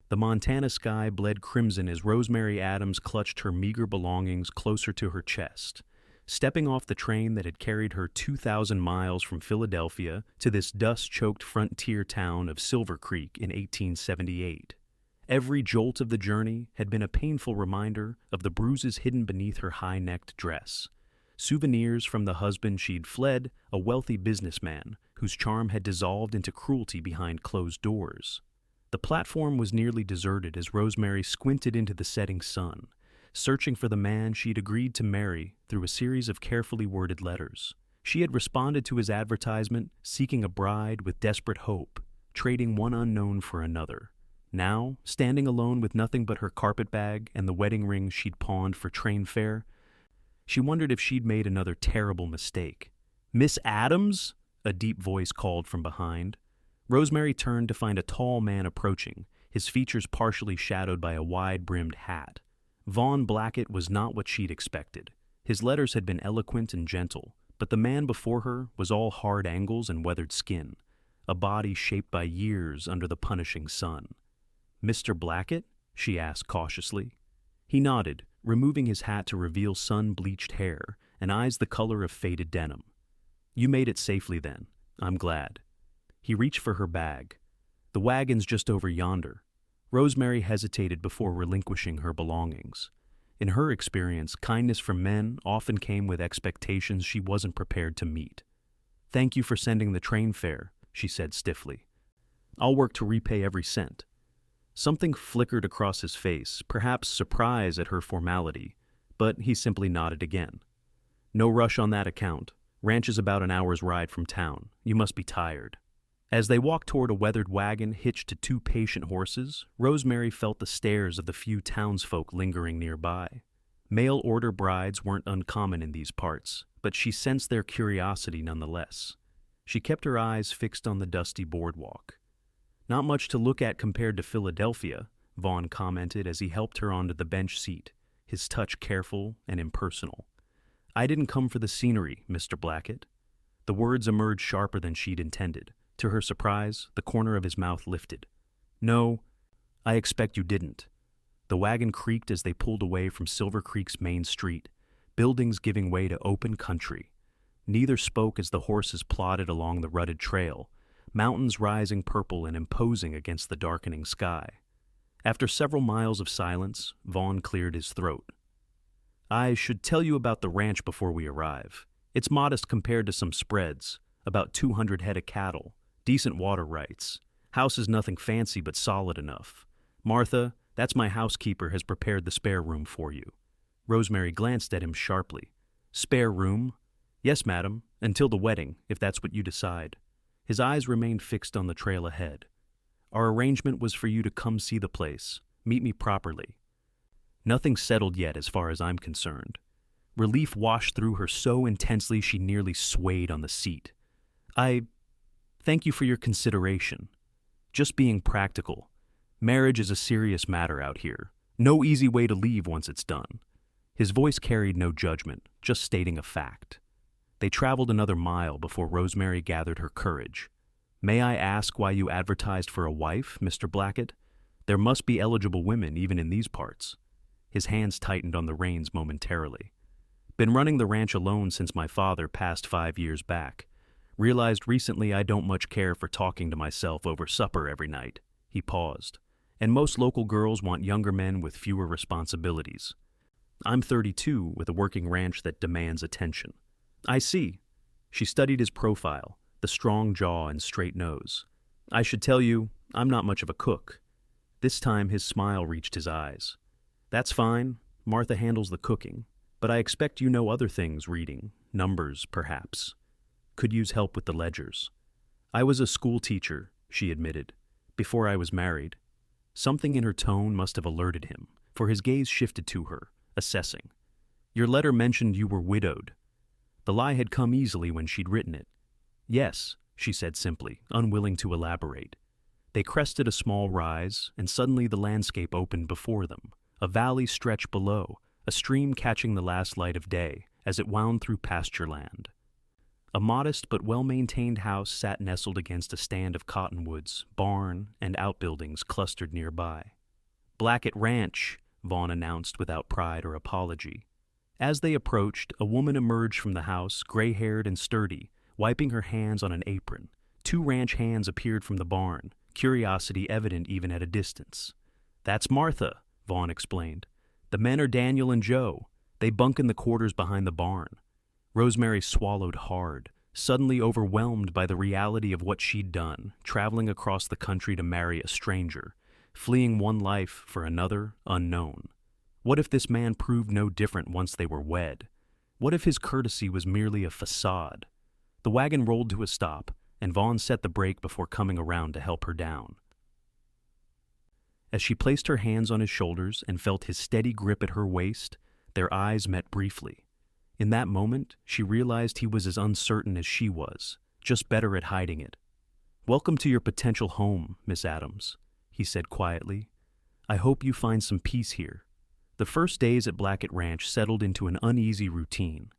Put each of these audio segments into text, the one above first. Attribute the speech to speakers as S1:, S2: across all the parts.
S1: The Montana sky bled crimson as Rosemary Adams clutched her meager belongings closer to her chest, stepping off the train that had carried her 2,000 miles from Philadelphia to this dust-choked frontier town of Silvercreek in 1878. Every jolt of the journey had been a painful reminder of the bruises hidden beneath her high-necked dress, souvenirs from the husband she'd fled, a wealthy businessman whose charm had dissolved into cruelty behind closed doors. The platform was nearly deserted as Rosemary squinted into the setting sun, searching for the man she'd agreed to marry through a series of carefully worded letters. She had responded to his advertisement, seeking a bride with desperate hope, trading one unknown for another. Now, standing alone with nothing but her carpetbag and the wedding ring she'd pawned for train fare, she wondered if she'd made another terrible mistake. "Miss Adams?" a deep voice called from behind. Rosemary turned to find a tall man approaching, his features partially shadowed by a wide-brimmed hat. Vaughn Blackett was not what she'd expected. His letters had been eloquent and gentle, but the man before her was all hard angles and weathered skin, a body shaped by years under the punishing sun. "Mr. Blackett?" she asked cautiously. He nodded, removing his hat to reveal sun-bleached hair and eyes the color of faded denim. "You made it safely then. I'm glad." He reached for her bag. "The wagon's just over yonder." Rosemary hesitated before relinquishing her belongings. In her experience, kindness from men often came with expectations she wasn't prepared to meet. "Thank you for sending the train fare," she said stiffly. "I'll work to repay every cent." Something flickered across his face, perhaps surprise at her formality, but he simply nodded again. "No rush on that account. Ranch is about an hour's ride from town. You must be tired." As they walked toward a weathered wagon hitched to two patient horses, Rosemary felt the stares of the few townsfolk lingering nearby. Mail-order brides weren't uncommon in these parts, but she sensed their curiosity nonetheless. She kept her eyes fixed on the dusty boardwalk. "Not much to look at compared to Philadelphia," Vaughn commented as he helped her onto the bench seat, his touch careful and impersonal. "I didn't come for the scenery, Mr. Blackett." The words emerged sharper than she'd intended. To her surprise, the corner of his mouth lifted. "No, I expect you didn't." The wagon creaked as they pulled away from Silvercreek's main street, buildings giving way to open country. Neither spoke as the horses plodded along the rutted trail, mountains rising purple and imposing against the darkening sky. After several miles of silence, Vaughn cleared his throat. "I should tell you about the ranch before we arrive. It's modest compared to some spreads, about 200 head of cattle. Decent water rights. House is nothing fancy but solid enough. Martha, that's my housekeeper, has prepared the spare room for you." Rosemary glanced at him sharply. "Spare room?" "Yes, madam, until the wedding, if that's what you decide." His eyes remained fixed on the trail ahead. "Our arrangement was for you to come see the place, meet me properly." "Nothing's settled yet as far as I'm concerned." Relief washed through her so intensely she nearly swayed on the seat. Thank you for your consideration. Just being practical. Marriage is a serious matter out here. No easy way to leave once it's done." His voice carried no judgment, just stating a fact. They traveled another mile before Rosemary gathered her courage. "May I ask why you advertised for a wife, Mr. Blackett? There must be eligible women even in these parts." His hands tightened on the reins momentarily. "Been running the ranch alone since my father passed 5 years back. Realized recently I don't much care for talking to myself over supper every night." He paused. "And most local girls want younger men with fewer responsibilities. I'm 32 with a working ranch that demands attention." "I see." She studied his profile, the strong jaw and straight nose. "I should tell you, I'm not much of a cook." This time his smile reached his eyes. "That's fine. Martha handles the cooking. But I expect you know other things, reading, numbers, perhaps. Could use help with the ledgers." "I was a school teacher," she admitted, "before I was married." Something in her tone must have alerted him, for his gaze shifted to her, assessing. "Your letter mentioned you were widowed." The lie had come easily when she'd written it. "Yes," she said simply, unwilling to elaborate. They crested a small rise, and suddenly the landscape opened before them. A valley stretched below, a stream catching the last light of day as it wound through pasture land. A modest but well-maintained house sat nestled against a stand of cottonwoods, barn, and outbuildings clustered nearby. Blackett Ranch, Vaughn announced without pride or apology. As they approached, a woman emerged from the house, gray-haired and sturdy, wiping her hands on an apron. 2 ranch hands appeared from the barn, curiosity evident even at a distance. "That's Martha," Vaughn explained. "The men are Daniel and Joe. They bunk in the quarters behind the barn." Rosemary swallowed hard, suddenly overwhelmed by the reality of what she'd done, traveling across the country to marry a stranger, fleeing one life for another unknown. What if this man proved no different once they were wed? What if his courtesy was merely a facade? The wagon rolled to a stop, and Vaughn set the brake before coming around to help her down. As she placed her hands on his shoulders and felt his steady grip at her waist, their eyes met briefly. In that moment, she realized he was as uncertain as she was, just better at hiding it. "Welcome to your potential home, Miss Adams," he said quietly. "I hope you find some peace here." The first days at Blackett Ranch settled into an uneasy routine.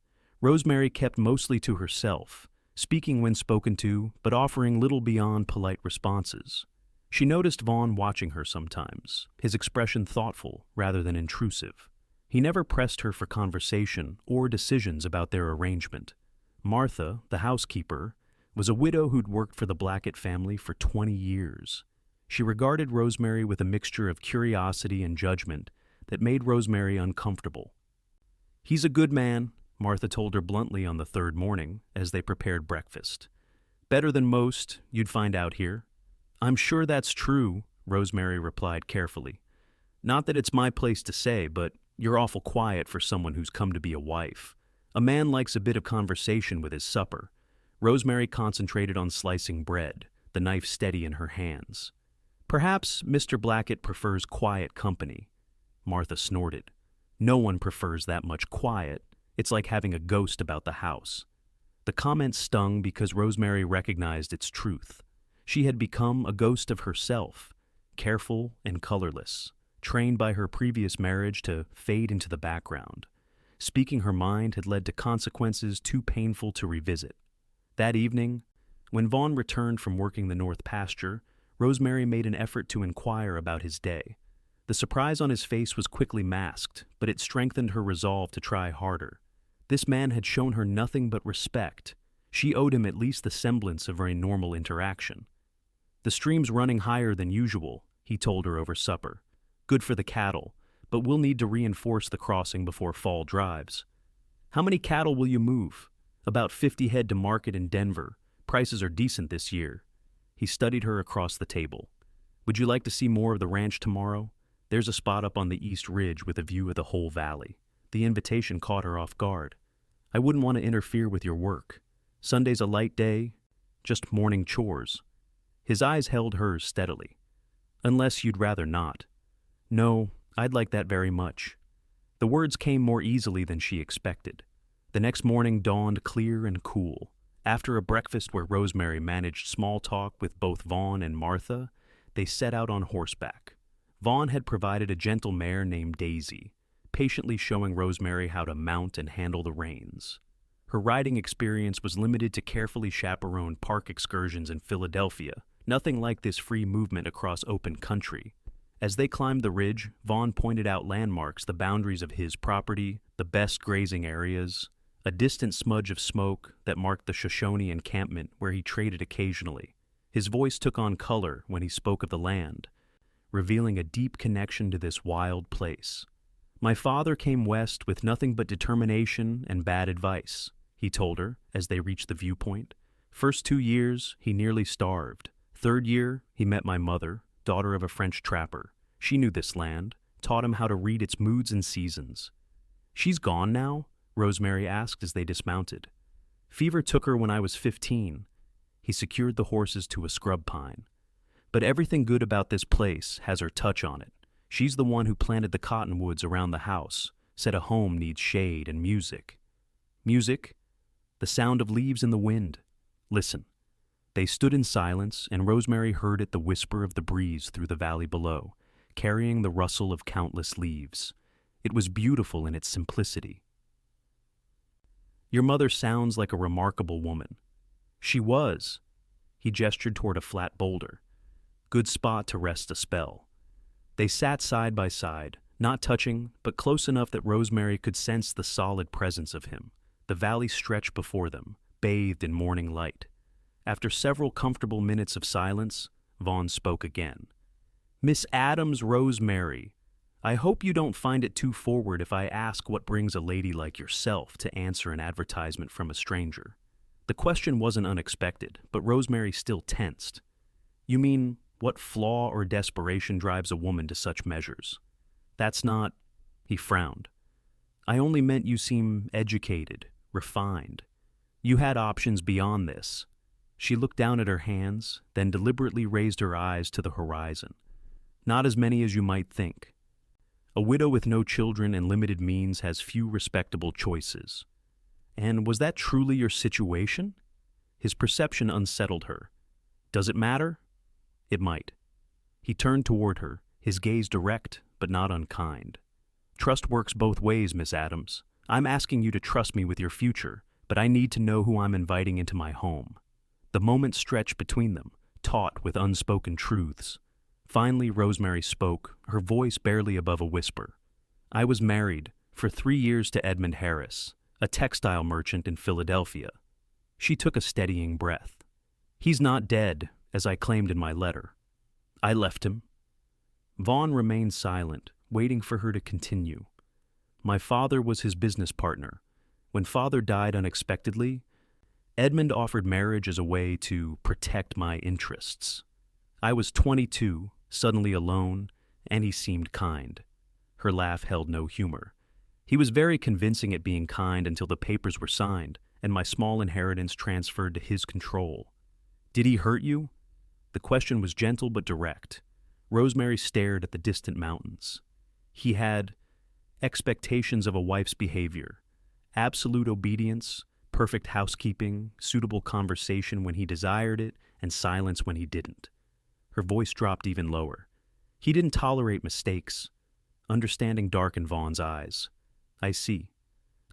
S1: Rosemary kept mostly to herself, speaking when spoken to, but offering little beyond polite responses. She noticed Vaughn watching her sometimes, his expression thoughtful rather than intrusive. He never pressed her for conversation or decisions about their arrangement. Martha, the housekeeper, was a widow who'd worked for the Blackett family for 20 years. She regarded Rosemary with a mixture of curiosity and judgment that made Rosemary uncomfortable. "He's a good man," Martha told her bluntly on the 3rd morning as they prepared breakfast. "Better than most, you'd find out here." "I'm sure that's true," Rosemary replied carefully. "Not that it's my place to say, but you're awful quiet for someone who's come to be a wife. A man likes a bit of conversation with his supper." Rosemary concentrated on slicing bread, the knife steady in her hands. "Perhaps Mr. Blackett prefers quiet company." Martha snorted. "No one prefers that much quiet. It's like having a ghost about the house." The comment stung because Rosemary recognized its truth. She had become a ghost of herself, careful and colorless, trained by her previous marriage to fade into the background. Speaking her mind had led to consequences too painful to revisit. That evening, when Vaughn returned from working the north pasture, Rosemary made an effort to inquire about his day. The surprise on his face was quickly masked, but it strengthened her resolve to try harder. This man had shown her nothing but respect. She owed him at least the semblance of a normal interaction. "The stream's running higher than usual," he told her over supper. "Good for the cattle, but we'll need to reinforce the crossing before fall drives." "How many cattle will you move?" "About 50 head to market in Denver. Prices are decent this year." He studied her across the table. "Would you like to see more of the ranch tomorrow? There's a spot up on the east ridge with a view of the whole valley." The invitation caught her off guard. "I wouldn't want to interfere with your work. Sunday's a light day, just morning chores." His eyes held hers steadily. "Unless you'd rather not." "No, I'd like that very much." The words came more easily than she expected. The next morning dawned clear and cool. After a breakfast where Rosemary managed small talk with both Vaughn and Martha, they set out on horseback. Vaughn had provided a gentle mare named Daisy, patiently showing Rosemary how to mount and handle the reins. Her riding experience was limited to carefully chaperoned park excursions in Philadelphia, nothing like this free movement across open country. As they climbed the ridge, Vaughn pointed out landmarks, the boundaries of his property, the best grazing areas, a distant smudge of smoke that marked the Shoshone encampment where he traded occasionally. His voice took on color when he spoke of the land, revealing a deep connection to this wild place. "My father came west with nothing but determination and bad advice," he told her as they reached the viewpoint. "First 2 years, he nearly starved. 3rd year, he met my mother, daughter of a French trapper. She knew this land, taught him how to read its moods and seasons." "She's gone now?" Rosemary asked as they dismounted. "Fever took her when I was 15. He secured the horses to a scrub pine. "But everything good about this place has her touch on it. She's the one who planted the cottonwoods around the house, said a home needs shade and music." "Music?" "The sound of leaves in the wind. Listen." They stood in silence, and Rosemary heard it, the whisper of the breeze through the valley below, carrying the rustle of countless leaves. It was beautiful in its simplicity. "Your mother sounds like a remarkable woman." "She was." He gestured toward a flat boulder. "Good spot to rest a spell." They sat side by side, not touching, but close enough that Rosemary could sense the solid presence of him. The valley stretched before them, bathed in morning light. After several comfortable minutes of silence, Vaughn spoke again. "Miss Adams, Rosemary, I hope you don't find it too forward if I ask what brings a lady like yourself to answer an advertisement from a stranger." The question wasn't unexpected, but Rosemary still tensed. "You mean, what flaw or desperation drives a woman to such measures?" "That's not—" He frowned. "I only meant you seem educated, refined. You had options beyond this." She looked down at her hands, then deliberately raised her eyes to the horizon. "Not as many as you might think. A widow with no children and limited means has few respectable choices." "And was that truly your situation?" His perception unsettled her. "Does it matter?" "It might." He turned toward her, his gaze direct but not unkind. "Trust works both ways, Miss Adams. I'm asking you to trust me with your future, but I need to know who I'm inviting into my home." The moment stretched between them, taut with unspoken truths. Finally, Rosemary spoke, her voice barely above a whisper. "I was married for 3 years to Edmund Harris, a textile merchant in Philadelphia." She took a steadying breath. "He's not dead, as I claimed in my letter. I left him." Vaughn remained silent, waiting for her to continue. "My father was his business partner. When father died unexpectedly, Edmund offered marriage as a way to protect my interests. I was 22, suddenly alone, and he seemed kind." Her laugh held no humor. "He was very convincing at being kind until the papers were signed and my small inheritance transferred to his control." "Did he hurt you?" The question was gentle but direct. Rosemary stared at the distant mountains. "He had expectations of a wife's behavior, absolute obedience, perfect housekeeping, suitable conversation when he desired it, and silence when he didn't." Her voice dropped even lower. "He didn't tolerate mistakes." Understanding darkened Vaughn's eyes. "I see.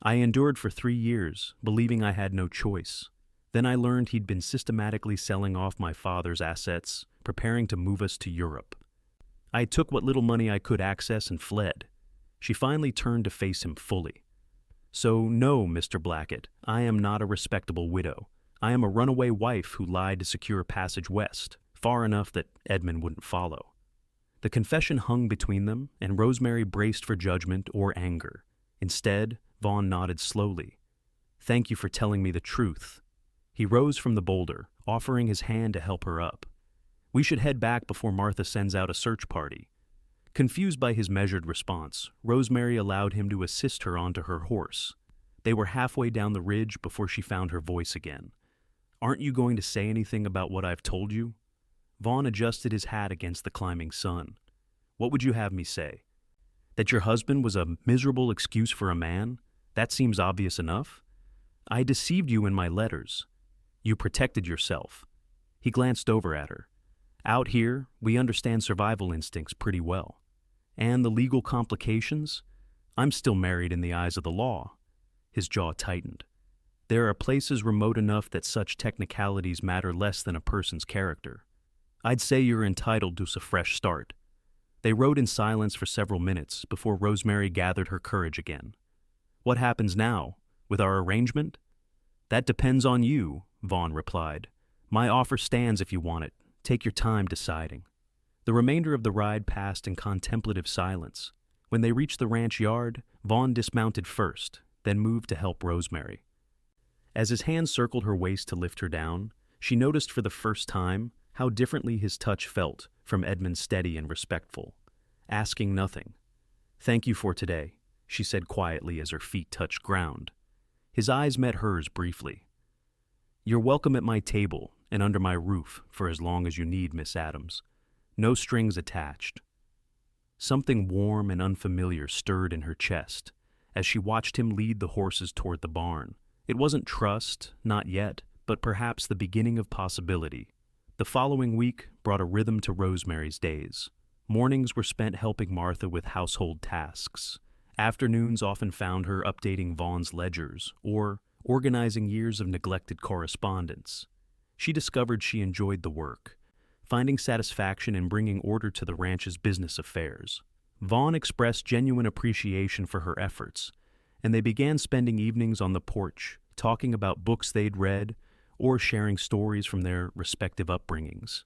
S1: I endured for 3 years, believing I had no choice. Then I learned he'd been systematically selling off my father's assets, preparing to move us to Europe. I took what little money I could access and fled." She finally turned to face him fully. "So no, Mr. Blackett, I am not a respectable widow. I am a runaway wife who lied to secure passage west, far enough that Edmund wouldn't follow." The confession hung between them, and Rosemary braced for judgment or anger. Instead, Vaughn nodded slowly. "Thank you for telling me the truth." He rose from the boulder, offering his hand to help her up. "We should head back before Martha sends out a search party." Confused by his measured response, Rosemary allowed him to assist her onto her horse. They were halfway down the ridge before she found her voice again. "Aren't you going to say anything about what I've told you?" Vaughn adjusted his hat against the climbing sun. "What would you have me say? That your husband was a miserable excuse for a man? That seems obvious enough. I deceived you in my letters. You protected yourself." He glanced over at her. "Out here, we understand survival instincts pretty well. And the legal complications? I'm still married in the eyes of the law." His jaw tightened. "There are places remote enough that such technicalities matter less than a person's character. I'd say you're entitled to a fresh start." They rode in silence for several minutes before Rosemary gathered her courage again. "What happens now? With our arrangement?" "That depends on you," Vaughn replied. "My offer stands if you want it. Take your time deciding." The remainder of the ride passed in contemplative silence. When they reached the ranch yard, Vaughn dismounted first, then moved to help Rosemary. As his hand circled her waist to lift her down, she noticed for the first time how differently his touch felt from Edmund's steady and respectful. Asking nothing. "Thank you for today," she said quietly as her feet touched ground. His eyes met hers briefly. "You're welcome at my table and under my roof for as long as you need, Miss Adams. No strings attached." Something warm and unfamiliar stirred in her chest as she watched him lead the horses toward the barn. It wasn't trust, not yet, but perhaps the beginning of possibility. The following week brought a rhythm to Rosemary's days. Mornings were spent helping Martha with household tasks. Afternoons often found her updating Vaughn's ledgers or organizing years of neglected correspondence. She discovered she enjoyed the work, finding satisfaction in bringing order to the ranch's business affairs. Vaughn expressed genuine appreciation for her efforts, and they began spending evenings on the porch, talking about books they'd read or sharing stories from their respective upbringings.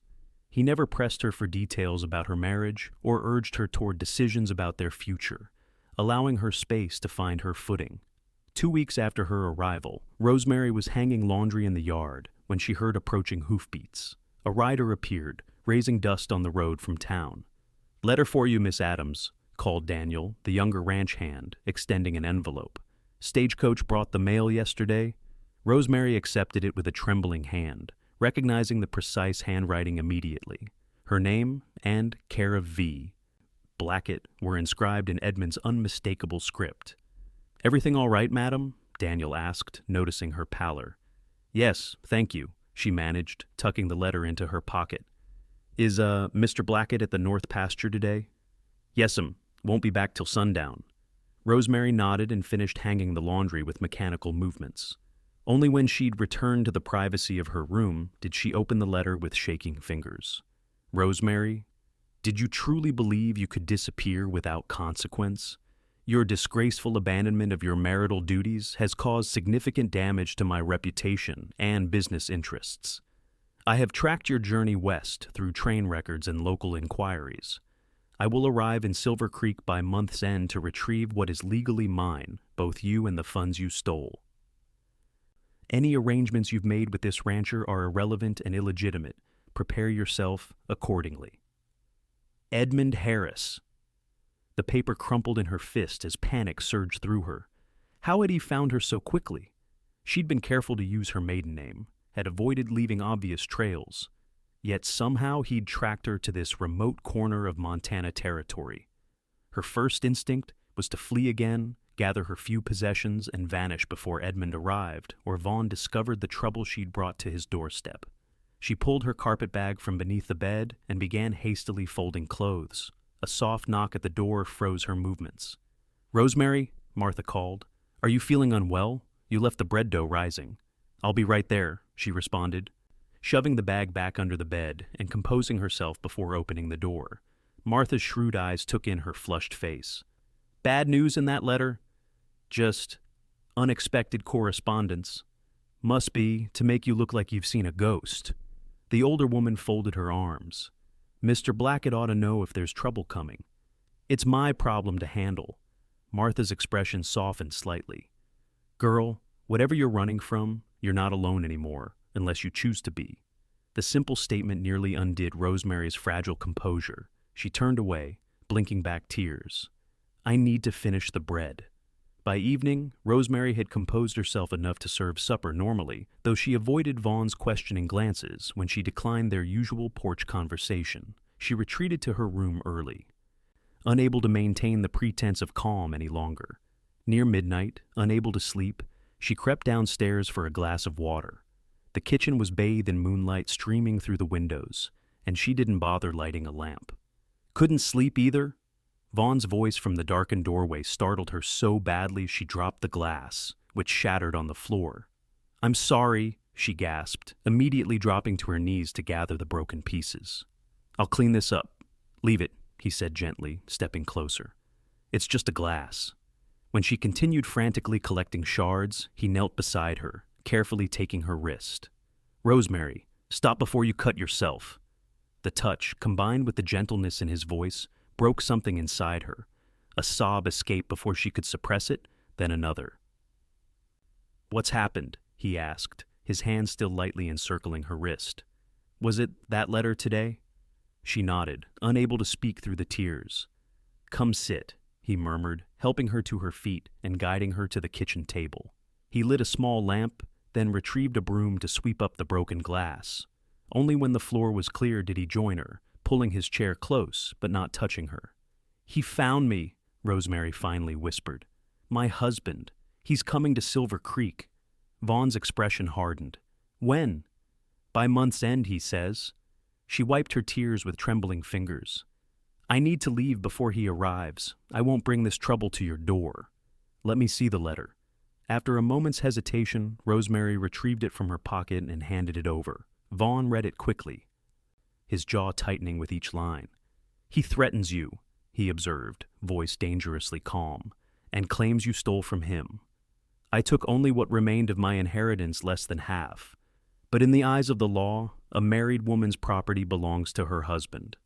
S1: He never pressed her for details about her marriage or urged her toward decisions about their future, allowing her space to find her footing. 2 weeks after her arrival, Rosemary was hanging laundry in the yard when she heard approaching hoofbeats. A rider appeared, raising dust on the road from town. "Letter for you, Miss Adams," called Daniel, the younger ranch hand, extending an envelope. "Stagecoach brought the mail yesterday." Rosemary accepted it with a trembling hand, recognizing the precise handwriting immediately. Her name and care of V. Blackett were inscribed in Edmund's unmistakable script. "Everything all right, madam?" Daniel asked, noticing her pallor. "Yes, thank you," she managed, tucking the letter into her pocket. "Is, Mr. Blackett at the north pasture today?" "Yes'm. Won't be back till sundown." Rosemary nodded and finished hanging the laundry with mechanical movements. Only when she'd returned to the privacy of her room did she open the letter with shaking fingers. "Rosemary, did you truly believe you could disappear without consequence? Your disgraceful abandonment of your marital duties has caused significant damage to my reputation and business interests. I have tracked your journey west through train records and local inquiries. I will arrive in Silvercreek by month's end to retrieve what is legally mine, both you and the funds you stole. Any arrangements you've made with this rancher are irrelevant and illegitimate. Prepare yourself accordingly. Edmund Harris." The paper crumpled in her fist as panic surged through her. How had he found her so quickly? She'd been careful to use her maiden name, had avoided leaving obvious trails. Yet somehow he'd tracked her to this remote corner of Montana territory. Her first instinct was to flee again, gather her few possessions, and vanish before Edmund arrived or Vaughn discovered the trouble she'd brought to his doorstep. She pulled her carpet bag from beneath the bed and began hastily folding clothes. A soft knock at the door froze her movements. "Rosemary," Martha called. "Are you feeling unwell? You left the bread dough rising." "I'll be right there," she responded, shoving the bag back under the bed and composing herself before opening the door. Martha's shrewd eyes took in her flushed face. "Bad news in that letter?" "Just unexpected correspondence. Must be to make you look like you've seen a ghost." The older woman folded her arms. "Mr. Blackett ought to know if there's trouble coming. It's my problem to handle." Martha's expression softened slightly. "Girl, whatever you're running from, you're not alone anymore, unless you choose to be." The simple statement nearly undid Rosemary's fragile composure. She turned away, blinking back tears. "I need to finish the bread." By evening, Rosemary had composed herself enough to serve supper normally, though she avoided Vaughn's questioning glances when she declined their usual porch conversation. She retreated to her room early, unable to maintain the pretense of calm any longer. Near midnight, unable to sleep, she crept downstairs for a glass of water. The kitchen was bathed in moonlight streaming through the windows, and she didn't bother lighting a lamp. "Couldn't sleep either?" Vaughn's voice from the darkened doorway startled her so badly she dropped the glass, which shattered on the floor. "I'm sorry," she gasped, immediately dropping to her knees to gather the broken pieces. "I'll clean this up. Leave it," he said gently, stepping closer. "It's just a glass." When she continued frantically collecting shards, he knelt beside her, carefully taking her wrist. "Rosemary, stop before you cut yourself." The touch, combined with the gentleness in his voice, broke something inside her. A sob escaped before she could suppress it, then another. "What's happened?" he asked, his hand still lightly encircling her wrist. "Was it that letter today?" She nodded, unable to speak through the tears. "Come sit," he murmured, helping her to her feet and guiding her to the kitchen table. He lit a small lamp, then retrieved a broom to sweep up the broken glass. Only when the floor was clear did he join her, pulling his chair close, but not touching her. "He found me," Rosemary finally whispered. "My husband. He's coming to Silvercreek." Vaughn's expression hardened. "When?" "By month's end, he says." She wiped her tears with trembling fingers. "I need to leave before he arrives. I won't bring this trouble to your door." "Let me see the letter." After a moment's hesitation, Rosemary retrieved it from her pocket and handed it over. Vaughn read it quickly. his jaw tightening with each line. "He threatens you," he observed, voice dangerously calm, "and claims you stole from him. I took only what remained of my inheritance, less than half. But in the eyes of the law, a married woman's property belongs to her husband."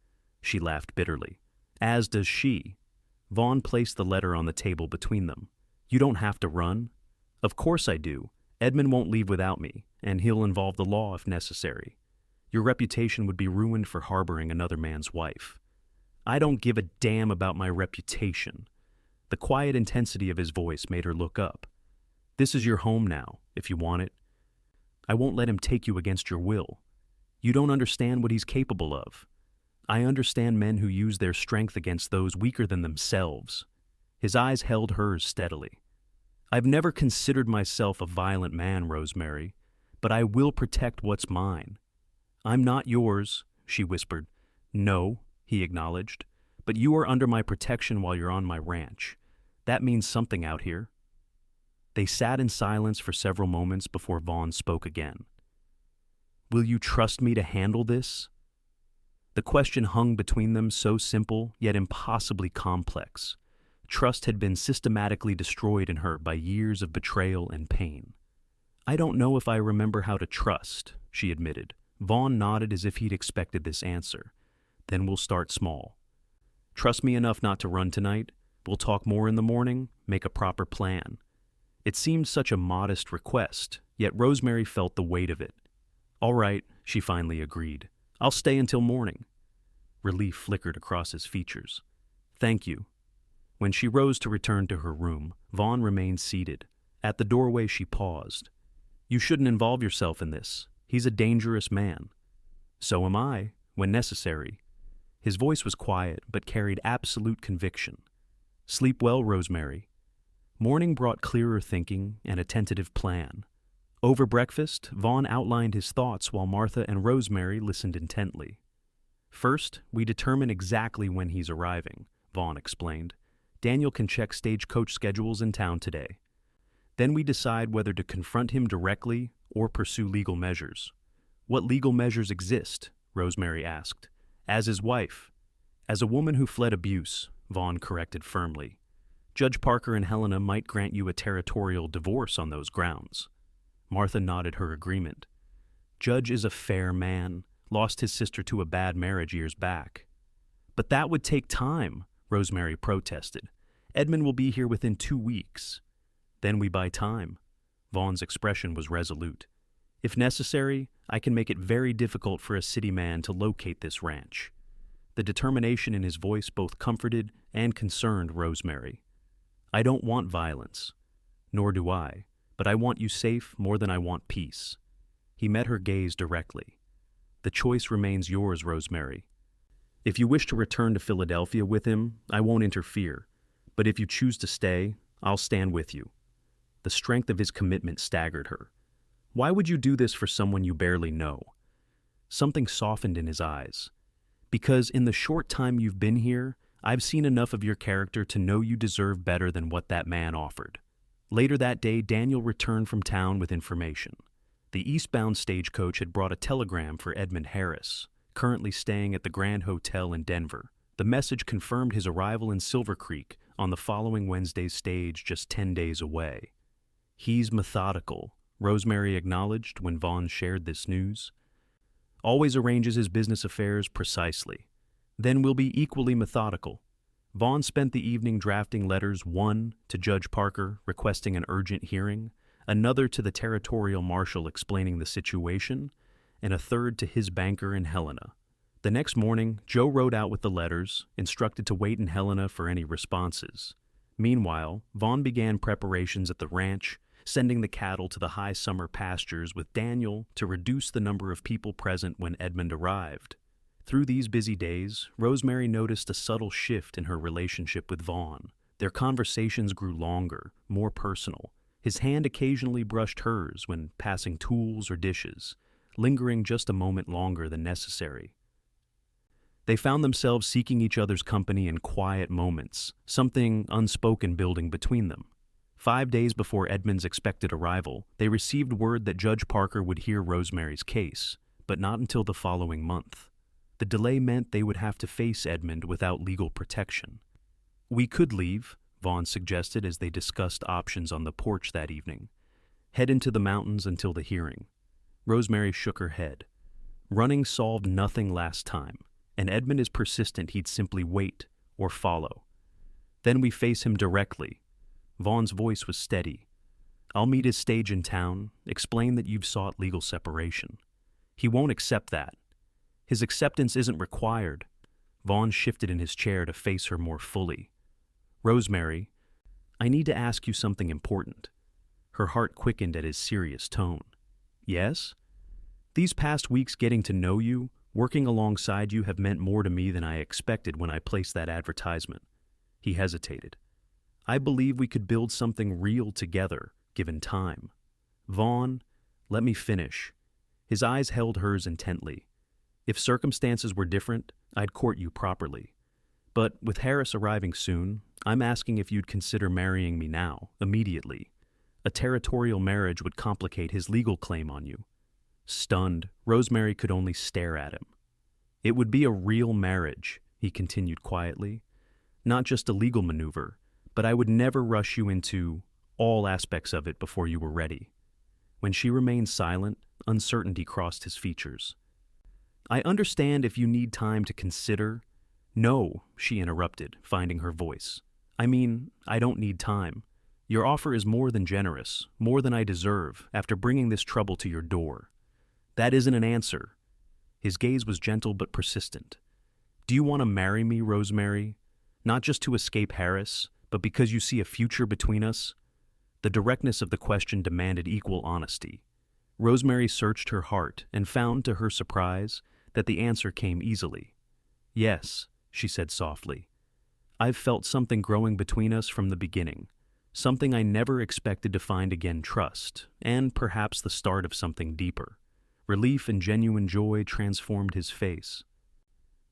S1: She laughed bitterly. "As does she." Vaughn placed the letter on the table between them. "You don't have to run." "Of course I do. Edmund won't leave without me, and he'll involve the law if necessary. Your reputation would be ruined for harboring another man's wife." "I don't give a damn about my reputation." The quiet intensity of his voice made her look up. "This is your home now, if you want it. I won't let him take you against your will. You don't understand what he's capable of. I understand men who use their strength against those weaker than themselves." His eyes held hers steadily. "I've never considered myself a violent man, Rosemary, but I will protect what's mine." "I'm not yours," she whispered. "No," he acknowledged, "but you are under my protection while you're on my ranch. That means something out here." They sat in silence for several moments before Vaughn spoke again. "Will you trust me to handle this?" The question hung between them, so simple, yet impossibly complex. Trust had been systematically destroyed in her by years of betrayal and pain. "I don't know if I remember how to trust," she admitted. Vaughn nodded as if he'd expected this answer. "Then we'll start small. Trust me enough not to run tonight. We'll talk more in the morning, make a proper plan." It seemed such a modest request, yet Rosemary felt the weight of it. "All right," she finally agreed. "I'll stay until morning." Relief flickered across his features. "Thank you." When she rose to return to her room, Vaughn remained seated. At the doorway she paused. "You shouldn't involve yourself in this. He's a dangerous man." "So am I, when necessary." His voice was quiet, but carried absolute conviction. "Sleep well, Rosemary." Morning brought clearer thinking and a tentative plan. Over breakfast, Vaughn outlined his thoughts while Martha and Rosemary listened intently. "First, we determine exactly when he's arriving," Vaughn explained. "Daniel can check stagecoach schedules in town today. Then we decide whether to confront him directly or pursue legal measures." "What legal measures exist?" Rosemary asked. "As his wife." "As a woman who fled abuse," Vaughn corrected firmly. "Judge Parker and Helena might grant you a territorial divorce on those grounds." Martha nodded her agreement. "Judge is a fair man, lost his sister to a bad marriage years back." "But that would take time," Rosemary protested. "Edmund will be here within 2 weeks." "Then we buy time." Vaughn's expression was resolute. "If necessary, I can make it very difficult for a city man to locate this ranch." The determination in his voice both comforted and concerned Rosemary. "I don't want violence." "Nor do I, but I want you safe more than I want peace." He met her gaze directly. "The choice remains yours, Rosemary. If you wish to return to Philadelphia with him, I won't interfere. But if you choose to stay, I'll stand with you." The strength of his commitment staggered her. "Why would you do this for someone you barely know?" Something softened in his eyes. "Because in the short time you've been here, I've seen enough of your character to know you deserve better than what that man offered." Later that day, Daniel returned from town with information. The eastbound stagecoach had brought a telegram for Edmund Harris, currently staying at the Grand Hotel in Denver. The message confirmed his arrival in Silvercreek on the following Wednesday's stage just 10 days away. "He's methodical," Rosemary acknowledged when Vaughn shared this news. "Always arranges his business affairs precisely. Then we'll be equally methodical." Vaughn spent the evening drafting letters, one to Judge Parker requesting an urgent hearing, another to the territorial marshal explaining the situation, and a third to his banker in Helena. The next morning, Joe rode out with the letters, instructed to wait in Helena for any responses. Meanwhile, Vaughn began preparations at the ranch, sending the cattle to the high summer pastures with Daniel to reduce the number of people present when Edmund arrived. Through these busy days, Rosemary noticed a subtle shift in her relationship with Vaughn. Their conversations grew longer, more personal. His hand occasionally brushed hers when passing tools or dishes, lingering just a moment longer than necessary. They found themselves seeking each other's company in quiet moments, something unspoken building between them. 5 days before Edmund's expected arrival, they received word that Judge Parker would hear Rosemary's case, but not until the following month. The delay meant they would have to face Edmund without legal protection. "We could leave," Vaughn suggested as they discussed options on the porch that evening. "Head into the mountains until the hearing." Rosemary shook her head. Running solved nothing last time, and Edmund is persistent he'd simply wait or follow. "Then we face him directly." Vaughn's voice was steady. "I'll meet his stage in town, explain that you've sought legal separation. He won't accept that. His acceptance isn't required." Vaughn shifted in his chair to face her more fully. "Rosemary, I need to ask you something important." Her heart quickened at his serious tone. "Yes?" "These past weeks getting to know you, working alongside you have meant more to me than I expected when I placed that advertisement." He hesitated. "I believe we could build something real together, given time." "Vaughn, let me finish." His eyes held hers intently. "If circumstances were different, I'd court you properly. But with Harris arriving soon, I'm asking if you'd consider marrying me now, immediately. A territorial marriage would complicate his legal claim on you." Stunned, Rosemary could only stare at him. "It would be a real marriage," he continued quietly. "Not just a legal maneuver, but I would never rush you into all aspects of it before you were ready." When she remained silent, uncertainty crossed his features. "I understand if you need time to consider." "No," she interrupted, finding her voice. "I mean, I don't need time. Your offer is more than generous, more than I deserve, after bringing this trouble to your door." "That isn't an answer." His gaze was gentle but persistent. "Do you want to marry me, Rosemary? Not just to escape Harris, but because you see a future between us?" The directness of the question demanded equal honesty. Rosemary searched her heart and found, to her surprise, that the answer came easily. "Yes," she said softly. "I've felt something growing between us from the beginning, something I never expected to find again: trust, and perhaps the start of something deeper." Relief and genuine joy transformed his face.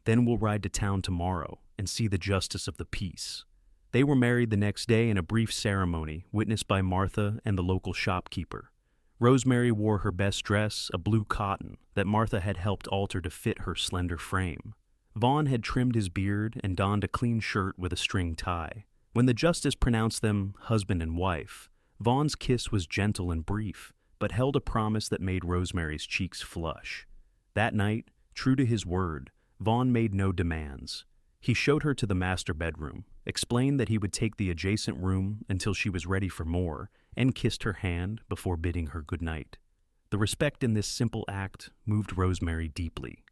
S1: "Then we'll ride to town tomorrow and see the justice of the peace." They were married the next day in a brief ceremony witnessed by Martha and the local shopkeeper. Rosemary wore her best dress, a blue cotton, that Martha had helped alter to fit her slender frame. Vaughn had trimmed his beard and donned a clean shirt with a string tie. When the justice pronounced them husband and wife, Vaughn's kiss was gentle and brief, but held a promise that made Rosemary's cheeks flush. That night, true to his word, Vaughn made no demands. He showed her to the master bedroom, explained that he would take the adjacent room until she was ready for more, and kissed her hand before bidding her good night. The respect in this simple act moved Rosemary deeply.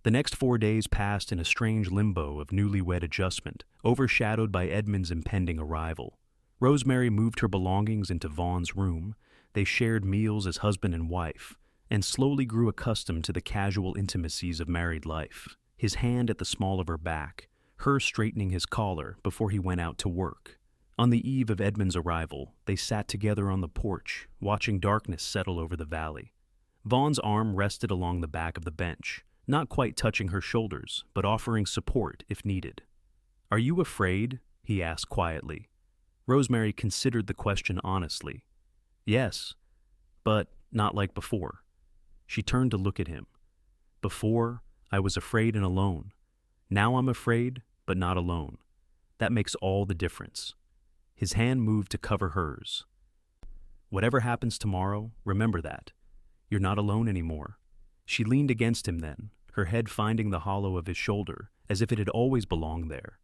S1: The next 4 days passed in a strange limbo of newlywed adjustment, overshadowed by Edmund's impending arrival. Rosemary moved her belongings into Vaughn's room. They shared meals as husband and wife, and slowly grew accustomed to the casual intimacies of married life. His hand at the small of her back, her straightening his collar before he went out to work. On the eve of Edmund's arrival, they sat together on the porch, watching darkness settle over the valley. Vaughn's arm rested along the back of the bench, not quite touching her shoulders, but offering support if needed. "Are you afraid?" he asked quietly. Rosemary considered the question honestly. "Yes, but not like before." She turned to look at him. "Before, I was afraid and alone. Now I'm afraid, but not alone. That makes all the difference." His hand moved to cover hers. "Whatever happens tomorrow, remember that. You're not alone anymore." She leaned against him then, her head finding the hollow of his shoulder, as if it had always belonged there.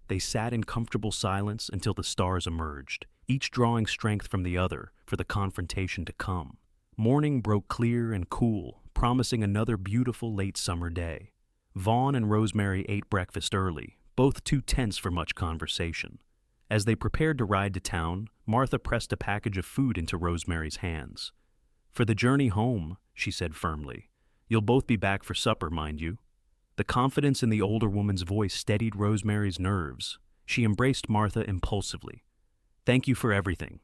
S1: They sat in comfortable silence until the stars emerged, each drawing strength from the other for the confrontation to come. Morning broke clear and cool, promising another beautiful late summer day. Vaughn and Rosemary ate breakfast early, both too tense for much conversation. As they prepared to ride to town, Martha pressed a package of food into Rosemary's hands. "For the journey home," she said firmly. "You'll both be back for supper, mind you." The confidence in the older woman's voice steadied Rosemary's nerves. She embraced Martha impulsively. "Thank you for everything."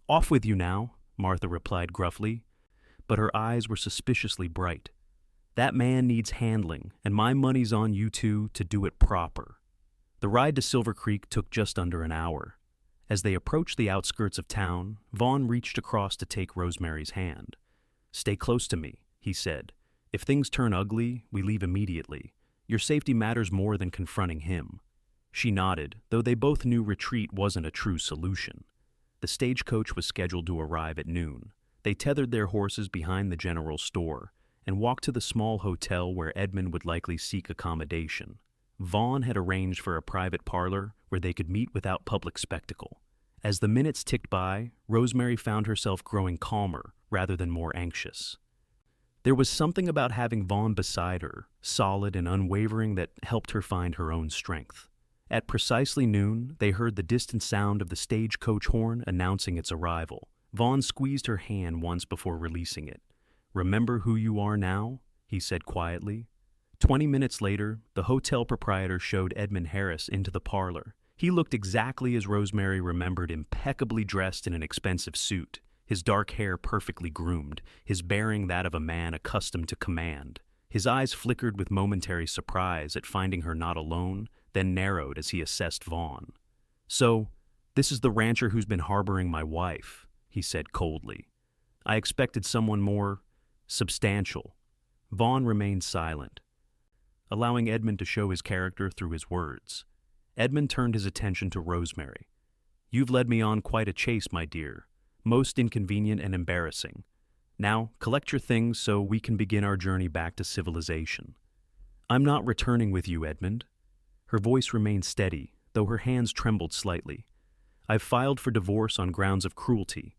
S1: "Off with you now," Martha replied gruffly, but her eyes were suspiciously bright. "That man needs handling, and my money's on you two to do it proper." The ride to Silvercreek took just under an hour. As they approached the outskirts of town, Vaughn reached across to take Rosemary's hand. "Stay close to me," he said. If things turn ugly, we leave immediately. Your safety matters more than confronting him." She nodded, though they both knew retreat wasn't a true solution. The stagecoach was scheduled to arrive at noon. They tethered their horses behind the general store and walked to the small hotel where Edmund would likely seek accommodation. Vaughn had arranged for a private parlor where they could meet without public spectacle. As the minutes ticked by, Rosemary found herself growing calmer rather than more anxious. There was something about having Vaughn beside her, solid and unwavering, that helped her find her own strength. At precisely noon, they heard the distant sound of the stagecoach horn announcing its arrival. Vaughn squeezed her hand once before releasing it. "Remember who you are now?" he said quietly. 20 minutes later, the hotel proprietor showed Edmund Harris into the parlor. He looked exactly as Rosemary remembered, impeccably dressed in an expensive suit, his dark hair perfectly groomed, his bearing that of a man accustomed to command. His eyes flickered with momentary surprise at finding her not alone, then narrowed as he assessed Vaughn. "So, this is the rancher who's been harboring my wife," he said coldly. "I expected someone more substantial." Vaughn remained silent, allowing Edmund to show his character through his words. Edmund turned his attention to Rosemary. "You've led me on quite a chase, my dear. Most inconvenient and embarrassing. Now, collect your things so we can begin our journey back to civilization." "I'm not returning with you, Edmund." Her voice remained steady, though her hands trembled slightly. "I've filed for divorce on grounds of cruelty.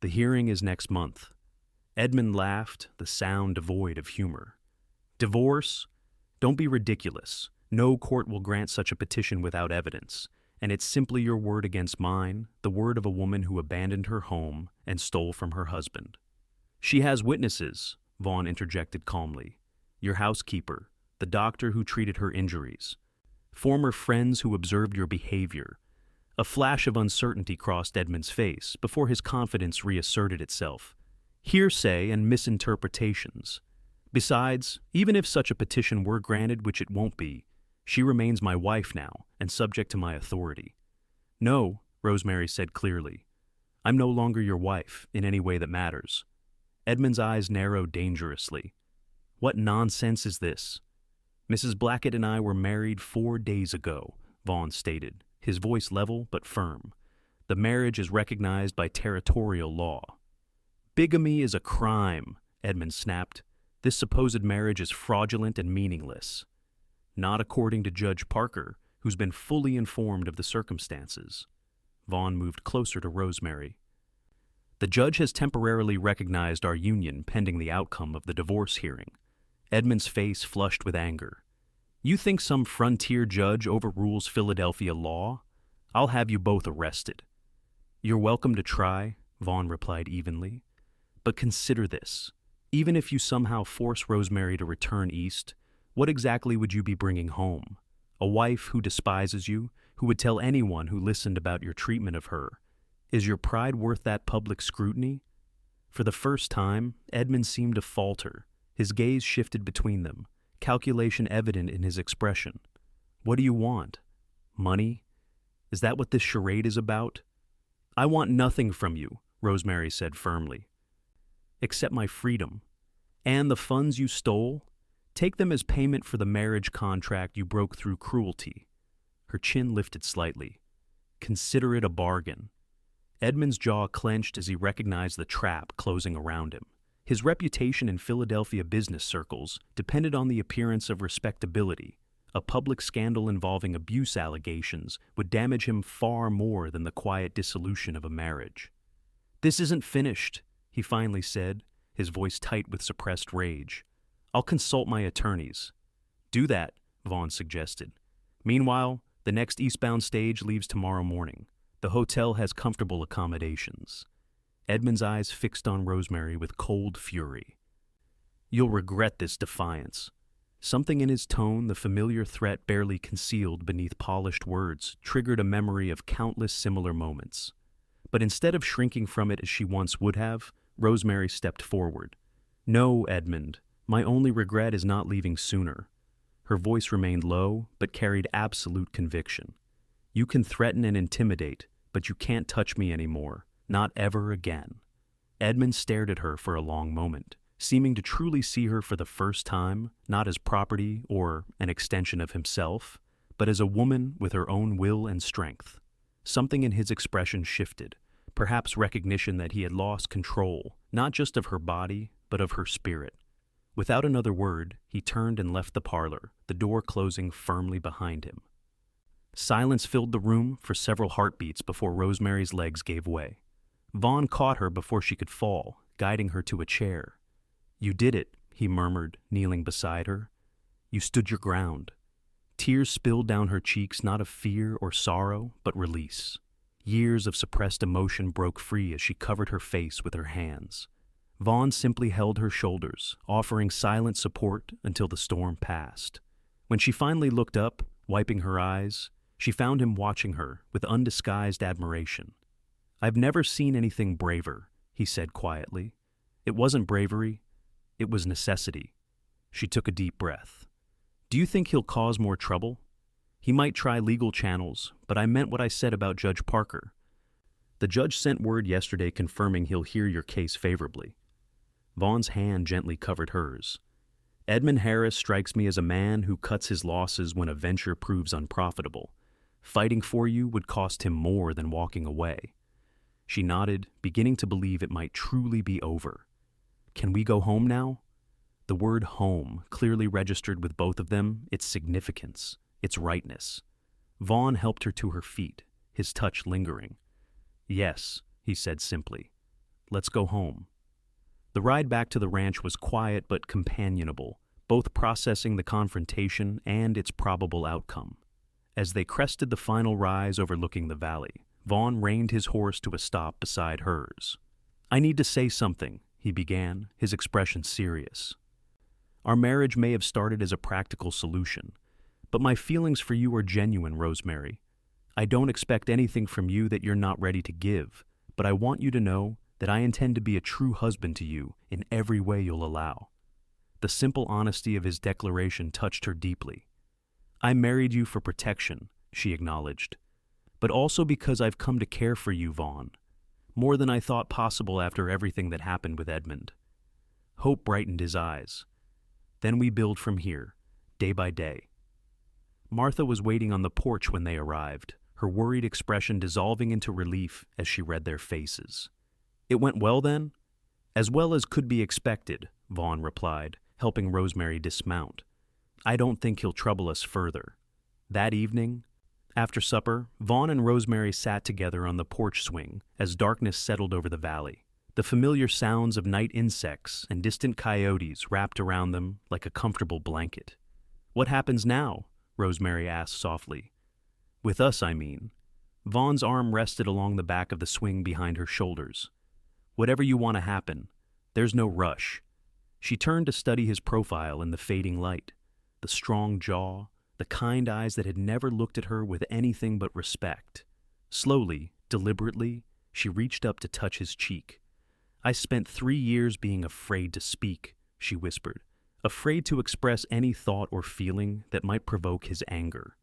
S1: The hearing is next month." Edmund laughed, the sound devoid of humor. "Divorce? Don't be ridiculous. No court will grant such a petition without evidence, and it's simply your word against mine, the word of a woman who abandoned her home and stole from her husband." "She has witnesses," Vaughn interjected calmly. "Your housekeeper, the doctor who treated her injuries, former friends who observed your behavior." A flash of uncertainty crossed Edmund's face before his confidence reasserted itself. "Hearsay and misinterpretations. Besides, even if such a petition were granted, which it won't be, she remains my wife now and subject to my authority." "No," Rosemary said clearly. "I'm no longer your wife in any way that matters." Edmund's eyes narrowed dangerously. "What nonsense is this?" "Mrs. Blackett and I were married 4 days ago," Vaughn stated, his voice level but firm. "The marriage is recognized by territorial law." "Bigamy is a crime," Edmund snapped. "This supposed marriage is fraudulent and meaningless." "Not according to Judge Parker, who's been fully informed of the circumstances." Vaughn moved closer to Rosemary. "The judge has temporarily recognized our union pending the outcome of the divorce hearing." Edmund's face flushed with anger. "You think some frontier judge overrules Philadelphia law? I'll have you both arrested." "You're welcome to try," Vaughn replied evenly. "But consider this. Even if you somehow force Rosemary to return east, what exactly would you be bringing home? A wife who despises you, who would tell anyone who listened about your treatment of her. Is your pride worth that public scrutiny?" For the first time, Edmund seemed to falter. His gaze shifted between them, calculation evident in his expression. "What do you want? Money? Is that what this charade is about?" "I want nothing from you," Rosemary said firmly. "Except my freedom. And the funds you stole? Take them as payment for the marriage contract you broke through cruelty." Her chin lifted slightly. "Consider it a bargain." Edmund's jaw clenched as he recognized the trap closing around him. His reputation in Philadelphia business circles depended on the appearance of respectability. A public scandal involving abuse allegations would damage him far more than the quiet dissolution of a marriage. "This isn't finished," he finally said, his voice tight with suppressed rage. "I'll consult my attorneys." "Do that," Vaughn suggested. "Meanwhile, the next eastbound stage leaves tomorrow morning. The hotel has comfortable accommodations." Edmund's eyes fixed on Rosemary with cold fury. "You'll regret this defiance." Something in his tone, the familiar threat barely concealed beneath polished words, triggered a memory of countless similar moments. But instead of shrinking from it as she once would have, Rosemary stepped forward. "No, Edmund, my only regret is not leaving sooner." Her voice remained low, but carried absolute conviction. "You can threaten and intimidate, but you can't touch me anymore. Not ever again." Edmund stared at her for a long moment, seeming to truly see her for the first time, not as property or an extension of himself, but as a woman with her own will and strength. Something in his expression shifted, perhaps recognition that he had lost control, not just of her body, but of her spirit. Without another word, he turned and left the parlor, the door closing firmly behind him. Silence filled the room for several heartbeats before Rosemary's legs gave way. Vaughn caught her before she could fall, guiding her to a chair. "You did it," he murmured, kneeling beside her. "You stood your ground." Tears spilled down her cheeks, not of fear or sorrow, but release. Years of suppressed emotion broke free as she covered her face with her hands. Vaughn simply held her shoulders, offering silent support until the storm passed. When she finally looked up, wiping her eyes, she found him watching her with undisguised admiration. "I've never seen anything braver," he said quietly. "It wasn't bravery, it was necessity." She took a deep breath. "Do you think he'll cause more trouble? He might try legal channels, but I meant what I said about Judge Parker. The judge sent word yesterday confirming he'll hear your case favorably." Vaughn's hand gently covered hers. "Edmund Harris strikes me as a man who cuts his losses when a venture proves unprofitable. Fighting for you would cost him more than walking away." She nodded, beginning to believe it might truly be over. "Can we go home now?" The word home clearly registered with both of them its significance, its rightness. Vaughn helped her to her feet, his touch lingering. "Yes," he said simply. "Let's go home." The ride back to the ranch was quiet but companionable, both processing the confrontation and its probable outcome. As they crested the final rise overlooking the valley, Vaughn reined his horse to a stop beside hers. "I need to say something," he began, his expression serious. "Our marriage may have started as a practical solution, but my feelings for you are genuine, Rosemary. I don't expect anything from you that you're not ready to give, but I want you to know that I intend to be a true husband to you in every way you'll allow." The simple honesty of his declaration touched her deeply. "I married you for protection," she acknowledged, "but also because I've come to care for you, Vaughn, more than I thought possible after everything that happened with Edmund." Hope brightened his eyes. "Then we build from here, day by day." Martha was waiting on the porch when they arrived, her worried expression dissolving into relief as she read their faces. "It went well then?" "As well as could be expected," Vaughn replied, helping Rosemary dismount. "I don't think he'll trouble us further." That evening, after supper, Vaughn and Rosemary sat together on the porch swing as darkness settled over the valley. The familiar sounds of night insects and distant coyotes wrapped around them like a comfortable blanket. "What happens now?" Rosemary asked softly. "With us, I mean." Vaughn's arm rested along the back of the swing behind her shoulders. "Whatever you want to happen. There's no rush." She turned to study his profile in the fading light. The strong jaw, the kind eyes that had never looked at her with anything but respect. Slowly, deliberately, she reached up to touch his cheek. "I spent 3 years being afraid to speak," she whispered, afraid to express any thought or feeling that might provoke his anger.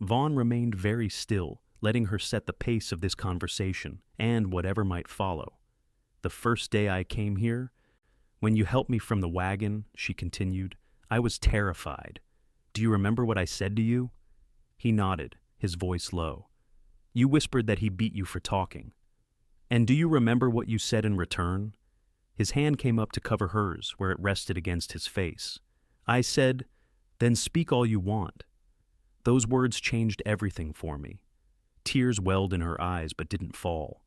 S1: Vaughn remained very still, letting her set the pace of this conversation and whatever might follow. "The first day I came here, when you helped me from the wagon," she continued, "I was terrified. Do you remember what I said to you?" He nodded, his voice low. "You whispered that he beat you for talking. And do you remember what you said in return?" His hand came up to cover hers where it rested against his face. "I said, 'Then speak all you want.' Those words changed everything for me." Tears welled in her eyes but didn't fall.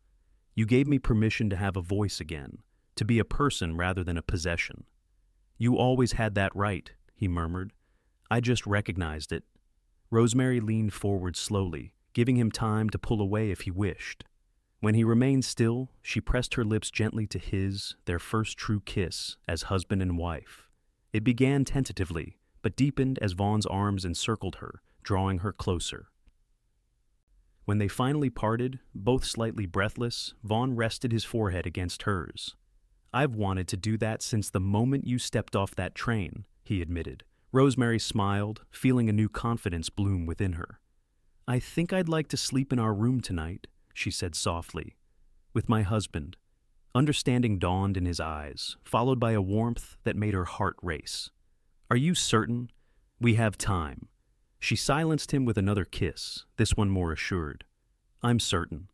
S1: "You gave me permission to have a voice again, to be a person rather than a possession." "You always had that right," he murmured. "I just recognized it." Rosemary leaned forward slowly, giving him time to pull away if he wished. When he remained still, she pressed her lips gently to his, their first true kiss as husband and wife. It began tentatively, but deepened as Vaughn's arms encircled her, drawing her closer. When they finally parted, both slightly breathless, Vaughn rested his forehead against hers. "I've wanted to do that since the moment you stepped off that train," he admitted. Rosemary smiled, feeling a new confidence bloom within her. "I think I'd like to sleep in our room tonight," she said softly. "With my husband. Understanding dawned in his eyes, followed by a warmth that made her heart race. "Are you certain? We have time." She silenced him with another kiss, this one more assured. "I'm certain."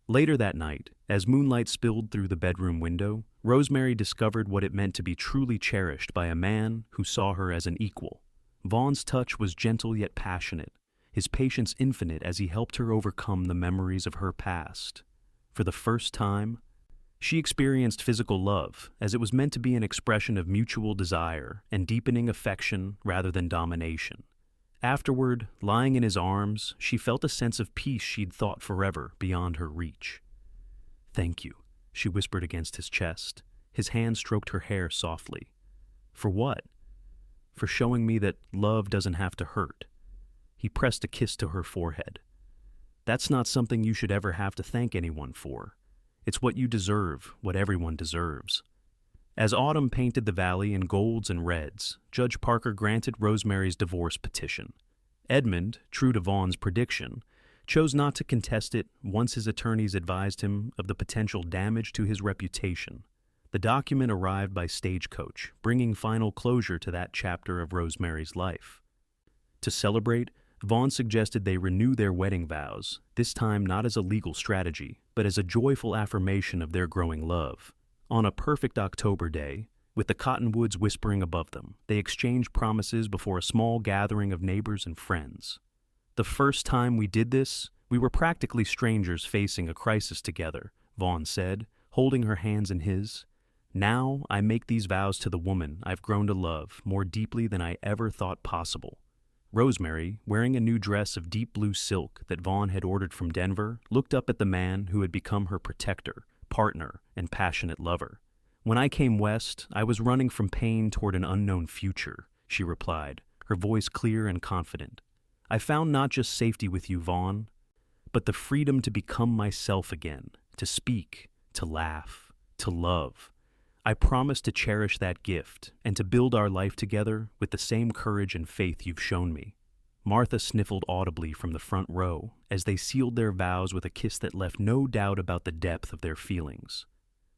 S1: Later that night, as moonlight spilled through the bedroom window, Rosemary discovered what it meant to be truly cherished by a man who saw her as an equal. Vaughn's touch was gentle yet passionate, his patience infinite as he helped her overcome the memories of her past. For the first time, she experienced physical love, as it was meant to be an expression of mutual desire and deepening affection rather than domination. Afterward, lying in his arms, she felt a sense of peace she'd thought forever beyond her reach. "Thank you," she whispered against his chest. His hand stroked her hair softly. "For what?" "For showing me that love doesn't have to hurt." He pressed a kiss to her forehead. "That's not something you should ever have to thank anyone for. It's what you deserve, what everyone deserves." As autumn painted the valley in golds and reds, Judge Parker granted Rosemary's divorce petition. Edmund, true to Vaughn's prediction, chose not to contest it once his attorneys advised him of the potential damage to his reputation. The document arrived by stagecoach, bringing final closure to that chapter of Rosemary's life. To celebrate, Vaughn suggested they renew their wedding vows, this time not as a legal strategy, but as a joyful affirmation of their growing love. On a perfect October day, with the cottonwoods whispering above them, they exchanged promises before a small gathering of neighbors and friends. "The first time we did this, we were practically strangers facing a crisis together," Vaughn said, holding her hands in his. "Now I make these vows to the woman I've grown to love more deeply than I ever thought possible." Rosemary, wearing a new dress of deep blue silk that Vaughn had ordered from Denver, looked up at the man who had become her protector, partner, and passionate lover. "When I came west, I was running from pain toward an unknown future," she replied, her voice clear and confident. "I found not just safety with you, Vaughn, but the freedom to become myself again, to speak, to laugh, to love. I promise to cherish that gift and to build our life together with the same courage and faith you've shown me." Martha sniffled audibly from the front row as they sealed their vows with a kiss that left no doubt about the depth of their feelings.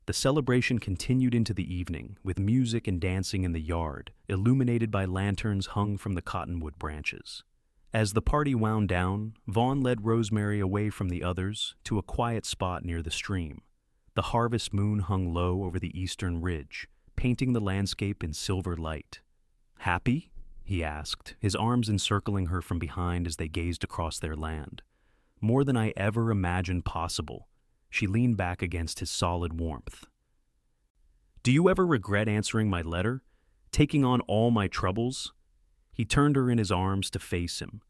S1: The celebration continued into the evening, with music and dancing in the yard, illuminated by lanterns hung from the cottonwood branches. As the party wound down, Vaughn led Rosemary away from the others to a quiet spot near the stream. The harvest moon hung low over the eastern ridge, painting the landscape in silver light. "Happy?" he asked, his arms encircling her from behind as they gazed across their land. "More than I ever imagined possible." She leaned back against his solid warmth. "Do you ever regret answering my letter? Taking on all my troubles?" He turned her in his arms to face him.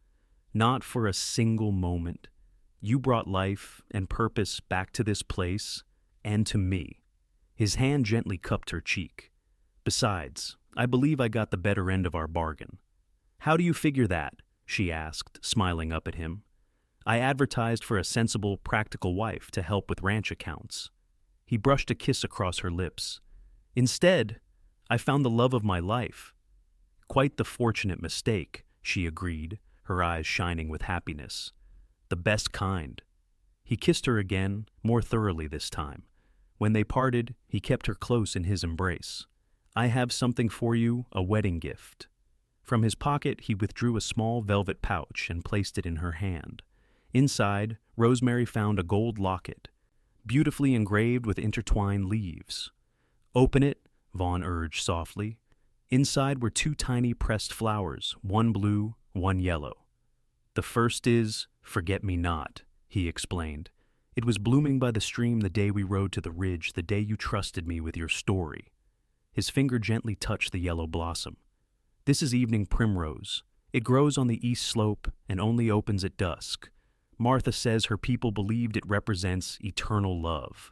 S1: "Not for a single moment. You brought life and purpose back to this place and to me." His hand gently cupped her cheek. "Besides, I believe I got the better end of our bargain." "How do you figure that?" she asked, smiling up at him. "I advertised for a sensible, practical wife to help with ranch accounts." He brushed a kiss across her lips. "Instead, I found the love of my life." "Quite the fortunate mistake," she agreed, her eyes shining with happiness. "The best kind." He kissed her again, more thoroughly this time. When they parted, he kept her close in his embrace. "I have something for you, a wedding gift." From his pocket, he withdrew a small velvet pouch and placed it in her hand. Inside, Rosemary found a gold locket, beautifully engraved with intertwined leaves. "Open it," Vaughn urged softly. Inside were 2 tiny pressed flowers, one blue, one yellow. "The first is forget-me-not," he explained. "It was blooming by the stream the day we rode to the ridge, the day you trusted me with your story." His finger gently touched the yellow blossom. "This is evening primrose. It grows on the east slope and only opens at dusk. Martha says her people believed it represents eternal love."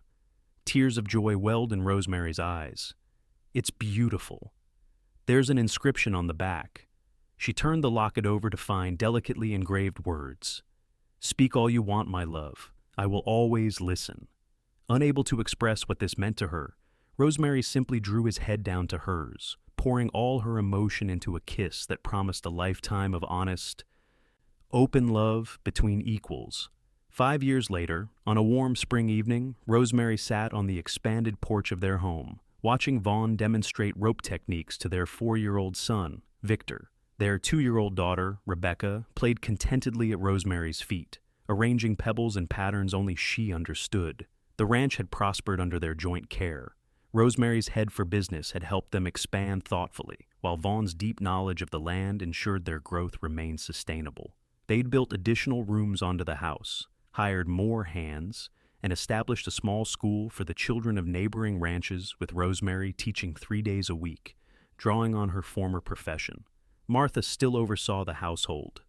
S1: Tears of joy welled in Rosemary's eyes. "It's beautiful. There's an inscription on the back." She turned the locket over to find delicately engraved words. "Speak all you want, my love. I will always listen." Unable to express what this meant to her, Rosemary simply drew his head down to hers, pouring all her emotion into a kiss that promised a lifetime of honest, open love between equals, 5 years later, on a warm spring evening, Rosemary sat on the expanded porch of their home, watching Vaughn demonstrate rope techniques to their 4-year-old son, Victor. Their 2-year-old daughter, Rebecca, played contentedly at Rosemary's feet, arranging pebbles and patterns only she understood. The ranch had prospered under their joint care. Rosemary's head for business had helped them expand thoughtfully, while Vaughn's deep knowledge of the land ensured their growth remained sustainable. They'd built additional rooms onto the house, hired more hands, and established a small school for the children of neighboring ranches, with Rosemary teaching 3 days a week, drawing on her former profession. Martha still oversaw the household,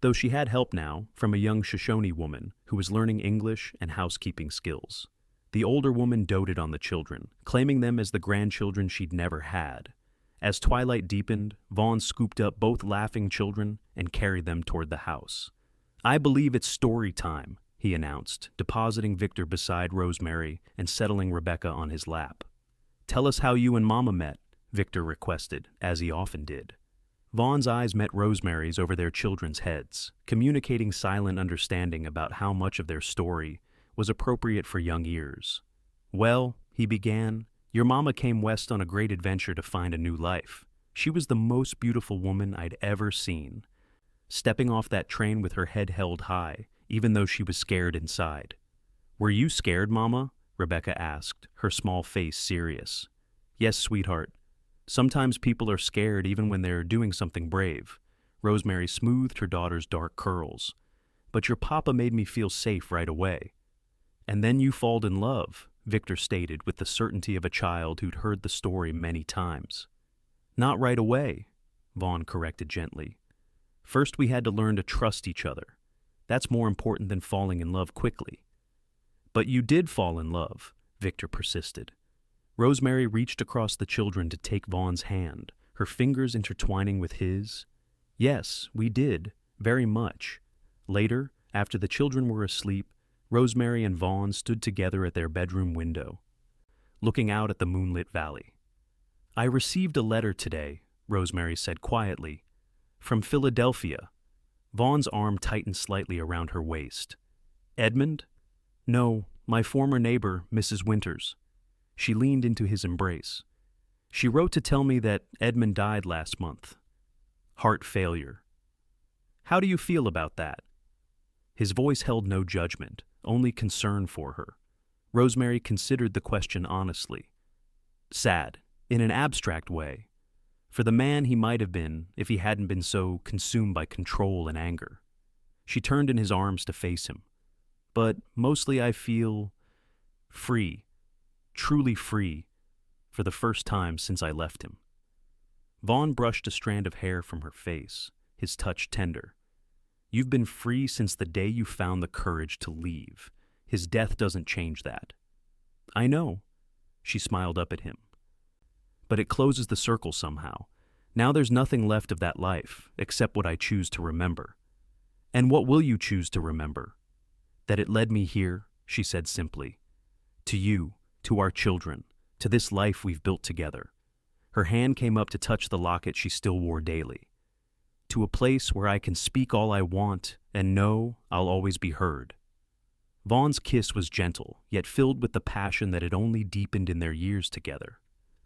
S1: though she had help now from a young Shoshone woman who was learning English and housekeeping skills. The older woman doted on the children, claiming them as the grandchildren she'd never had. As twilight deepened, Vaughn scooped up both laughing children and carried them toward the house. "I believe it's story time," he announced, depositing Victor beside Rosemary and settling Rebecca on his lap. "Tell us how you and Mama met," Victor requested, as he often did. Vaughn's eyes met Rosemary's over their children's heads, communicating silent understanding about how much of their story was appropriate for young ears. "Well," he began, "your mama came west on a great adventure to find a new life. She was the most beautiful woman I'd ever seen, stepping off that train with her head held high, even though she was scared inside." "Were you scared, Mama?" Rebecca asked, her small face serious. "Yes, sweetheart. Sometimes people are scared even when they're doing something brave." Rosemary smoothed her daughter's dark curls. "But your papa made me feel safe right away." "And then you falled in love," Victor stated with the certainty of a child who'd heard the story many times. "Not right away," Vaughn corrected gently. "First we had to learn to trust each other. That's more important than falling in love quickly." "But you did fall in love," Victor persisted. Rosemary reached across the children to take Vaughn's hand, her fingers intertwining with his. "Yes, we did, very much." Later, after the children were asleep, Rosemary and Vaughn stood together at their bedroom window, looking out at the moonlit valley. "I received a letter today," Rosemary said quietly, "from Philadelphia." Vaughn's arm tightened slightly around her waist. "Edmund?" "No, my former neighbor, Mrs. Winters." She leaned into his embrace. "She wrote to tell me that Edmund died last month. Heart failure. How do you feel about that?" His voice held no judgment, only concern for her. Rosemary considered the question honestly. Sad, in an abstract way, for the man he might have been if he hadn't been so consumed by control and anger. She turned in his arms to face him. "But mostly I feel free. Truly free, for the first time since I left him." Vaughn brushed a strand of hair from her face, his touch tender. "You've been free since the day you found the courage to leave. His death doesn't change that." "I know," she smiled up at him. "But it closes the circle somehow. Now there's nothing left of that life, except what I choose to remember." "And what will you choose to remember?" "That it led me here," she said simply. "To you. To our children, to this life we've built together." Her hand came up to touch the locket she still wore daily. "To a place where I can speak all I want and know I'll always be heard." Vaughn's kiss was gentle, yet filled with the passion that had only deepened in their years together.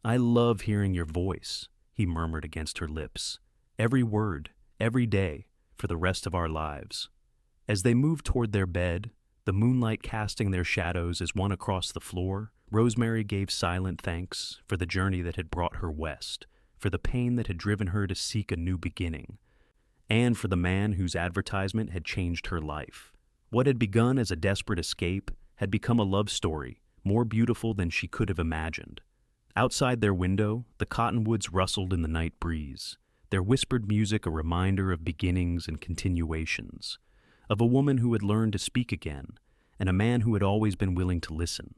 S1: "I love hearing your voice," he murmured against her lips. "Every word, every day, for the rest of our lives." As they moved toward their bed, the moonlight casting their shadows as one across the floor, Rosemary gave silent thanks for the journey that had brought her west, for the pain that had driven her to seek a new beginning, and for the man whose advertisement had changed her life. What had begun as a desperate escape had become a love story, more beautiful than she could have imagined. Outside their window, the cottonwoods rustled in the night breeze, their whispered music a reminder of beginnings and continuations, of a woman who had learned to speak again, and a man who had always been willing to listen.